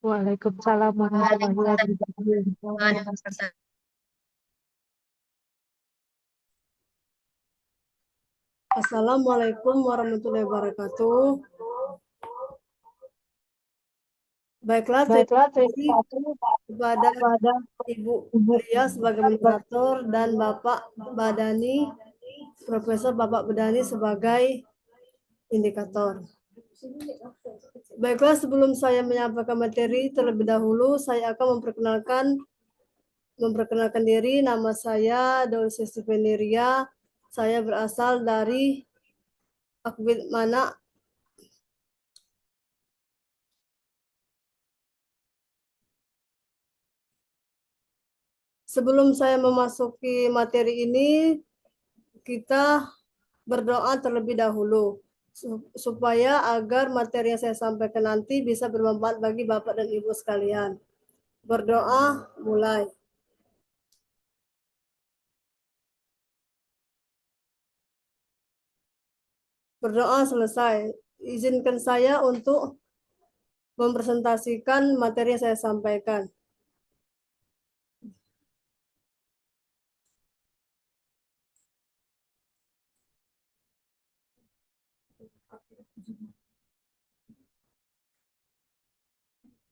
Waalaikumsalam warahmatullahi wabarakatuh. Assalamualaikum warahmatullahi wabarakatuh. Baiklah, terima Baiklah, terima kasih kasih kepada kepada Ibu Ibu. Lia sebagai moderator dan Bapak Badani, Profesor Bapak Badani sebagai indikator. Baiklah, sebelum saya menyampaikan materi terlebih dahulu, saya akan memperkenalkan diri. Nama saya Dolce Stipendiria. Saya berasal dari Akbid Mana. Sebelum saya memasuki materi ini, kita berdoa terlebih dahulu supaya agar materi yang saya sampaikan nanti bisa bermanfaat bagi Bapak dan Ibu sekalian. Berdoa mulai. Berdoa selesai. Izinkan saya untuk mempresentasikan materi yang saya sampaikan.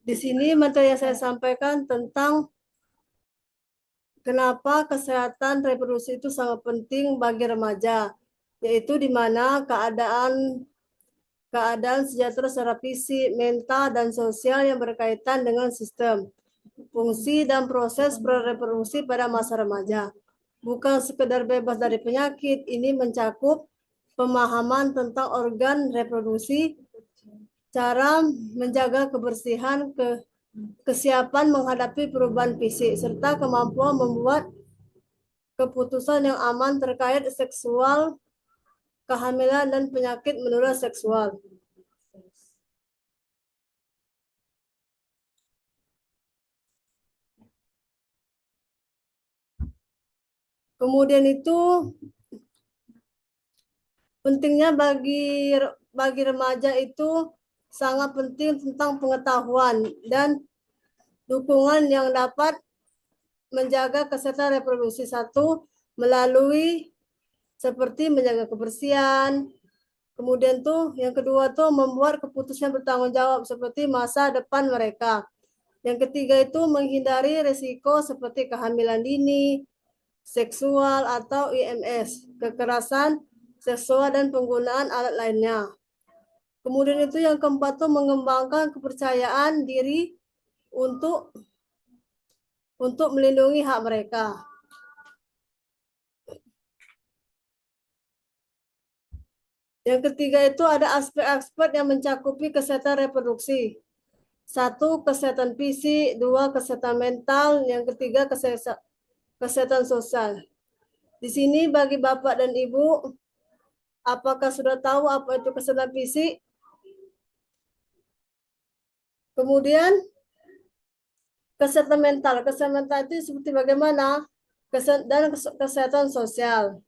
Di sini materi yang saya sampaikan tentang kenapa kesehatan reproduksi itu sangat penting bagi remaja, yaitu di mana keadaan sejahtera secara fisik, mental, dan sosial yang berkaitan dengan sistem, fungsi, dan proses reproduksi pada masa remaja. Bukan sekedar bebas dari penyakit, ini mencakup pemahaman tentang organ reproduksi, cara menjaga kebersihan, kesiapan menghadapi perubahan fisik, serta kemampuan membuat keputusan yang aman terkait seksual, kehamilan, dan penyakit menular seksual. Kemudian itu pentingnya bagi remaja itu sangat penting tentang pengetahuan dan dukungan yang dapat menjaga kesehatan reproduksi. Satu, melalui seperti menjaga kebersihan. Kemudian tuh yang kedua tuh membuat keputusan bertanggung jawab seperti masa depan mereka. Yang ketiga itu menghindari risiko seperti kehamilan dini, seksual atau IMS, kekerasan seksual dan penggunaan alat lainnya. Kemudian itu yang keempat tuh mengembangkan kepercayaan diri untuk melindungi hak mereka. Yang ketiga itu ada aspek-aspek yang mencakupi kesehatan reproduksi. Satu, kesehatan fisik, dua, kesehatan mental, yang ketiga kesehatan sosial. Di sini bagi Bapak dan Ibu, apakah sudah tahu apa itu kesehatan fisik? Kemudian kesehatan mental. Kesehatan mental itu seperti bagaimana? Dan kesehatan sosial.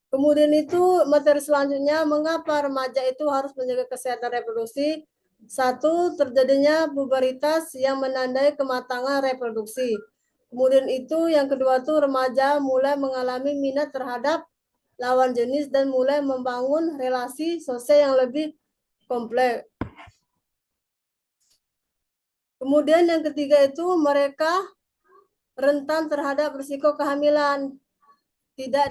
Kemudian itu materi selanjutnya, mengapa remaja itu harus menjaga kesehatan reproduksi? Satu, terjadinya puberitas yang menandai kematangan reproduksi. Kemudian itu yang kedua tuh remaja mulai mengalami minat terhadap lawan jenis dan mulai membangun relasi sosial yang lebih kompleks. Kemudian yang ketiga itu mereka rentan terhadap risiko kehamilan. Tidak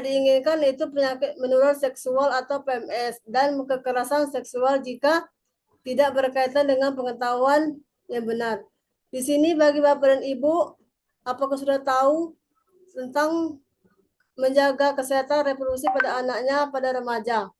diinginkan itu penyakit menular seksual atau PMS dan kekerasan seksual jika tidak berkaitan dengan pengetahuan yang benar. Di sini bagi Bapak dan Ibu, apakah sudah tahu tentang menjaga kesehatan reproduksi pada anaknya pada remaja?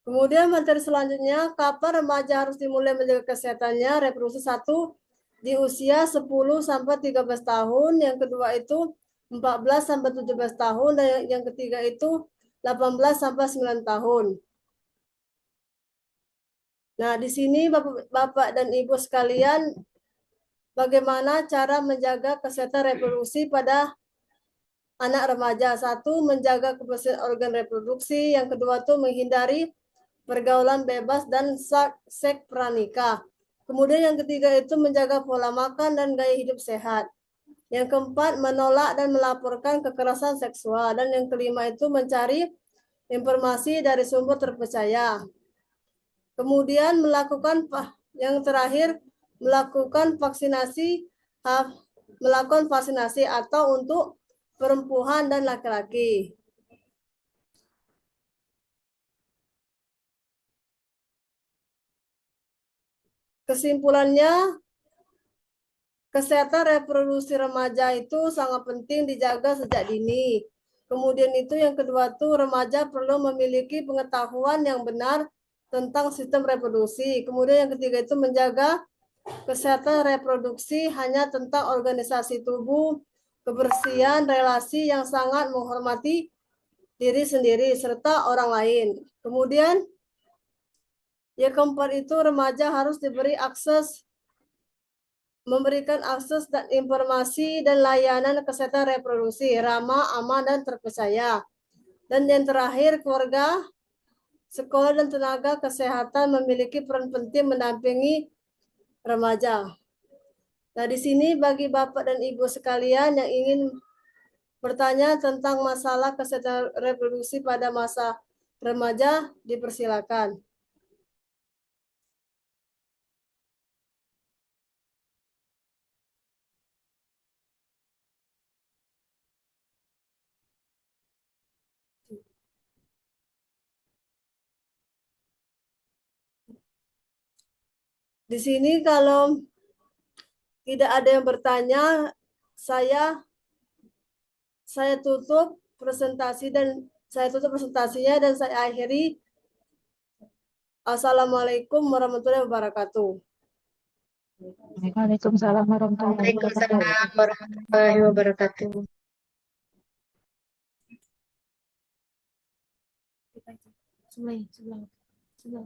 Kemudian materi selanjutnya, kapan remaja harus dimulai menjaga kesehatannya? Reproduksi 1 di usia 10 sampai 13 tahun, yang kedua itu 14 sampai 17 tahun, dan yang ketiga itu 18 sampai 9 tahun. Nah, di sini Bapak dan Ibu sekalian, bagaimana cara menjaga kesehatan reproduksi pada anak remaja? 1, menjaga kebersihan organ reproduksi. Yang kedua itu menghindari pergaulan bebas dan seks pranikah. Kemudian yang ketiga itu menjaga pola makan dan gaya hidup sehat. Yang keempat, menolak dan melaporkan kekerasan seksual. Dan yang kelima itu mencari informasi dari sumber terpercaya. Kemudian yang terakhir, melakukan vaksinasi atau untuk perempuan dan laki-laki. Kesimpulannya, kesehatan reproduksi remaja itu sangat penting dijaga sejak dini. Kemudian itu yang kedua tuh, remaja perlu memiliki pengetahuan yang benar tentang sistem reproduksi. Kemudian yang ketiga itu menjaga kesehatan reproduksi hanya tentang organisasi tubuh, kebersihan, relasi yang sangat menghormati diri sendiri serta orang lain. Kemudian yang keempat itu remaja harus memberikan akses dan informasi dan layanan kesehatan reproduksi ramah, aman, dan terpercaya. Dan yang terakhir, keluarga, sekolah, dan tenaga kesehatan memiliki peran penting mendampingi remaja. Nah, di sini bagi Bapak dan Ibu sekalian yang ingin bertanya tentang masalah kesehatan reproduksi pada masa remaja, dipersilakan. Di sini kalau tidak ada yang bertanya, saya tutup presentasinya dan saya akhiri. Assalamualaikum warahmatullahi wabarakatuh. Waalaikumsalam warahmatullahi wabarakatuh. Waalaikumsalam warahmatullahi wabarakatuh. Sebelah.